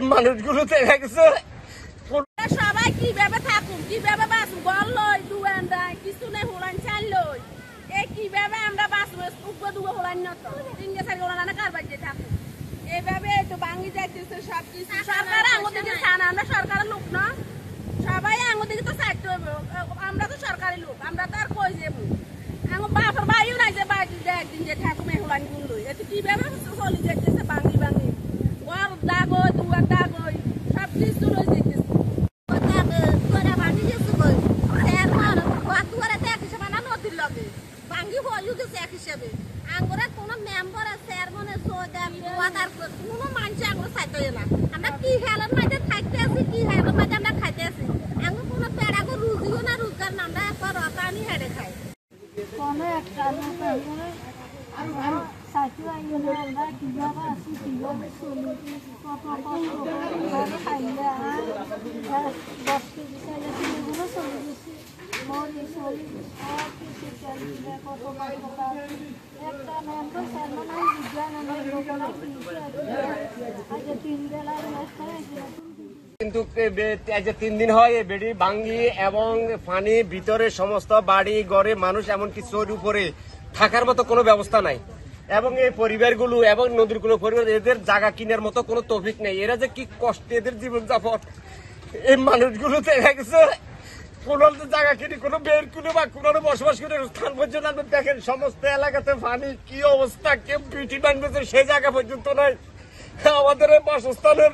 মানুষগুলো দেখা গেছে সবাই কিভাবে থাকুন, কিভাবে বাঁচুন, গল লই দুয়ান দেয় কিছু নেই, হোলান চাল লই কিভাবে আমরা বাঁচবো? উগ্র দুগো হোলান নত তিনটে চার গোলা না কারবার যে থাকুন এইভাবে তো ভাঙি যাইতেছে সবকিছু। সরকার আঙুর দিকে চান, আমরা সরকারের লোক না, সবাই আঙুর দিকে তো চাইতে হবে। আমরা তো সরকারি লোক, আমরা তো আর কই যাবো আঙুর বাপের বাড়িও নাই যে বাড়ি একদিন যে ঠাকুর মেয়ে হোলান গুল লই এতে কিভাবে চলি যাইতেছে ভাঙি ভাঙি ঘর দাগ দুয়ার দাগ সব কিছু লই যাইতেছে। কিন্তু 3 দিন হয় এই বেড়ি ভাঙ্গি এবং পানি ভিতরে সমস্ত বাড়ি ঘরে মানুষ এমনকি চোর উপরে থাকার মতো কোনো ব্যবস্থা নাই। এবং এই পরিবারগুলো এবং নদীর কোনো পরিবার এদের জায়গা কেনার মতো কোনো তৌফিক নেই। এরা যে কি কষ্টে এদের জীবনযাপন, এই মানুষগুলো দেখা গেছে কোনো জায়গা কিনে কোনো বের কিনে বা কোনো বসবাস করে স্থান পর্যন্ত আপনি দেখেন সমস্ত এলাকাতে পানি কি অবস্থা, কেউ পিঠি বানবেছে সেই জায়গা পর্যন্ত নাই। আমাদের এই বাসস্থানের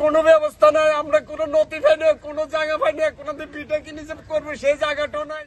কোনো ব্যবস্থা নাই, আমরা কোনো নদী পাই না, কোনো জায়গা পাই না, কোনো পিঠা কিনে যে করবো সেই জায়গাটাও নাই।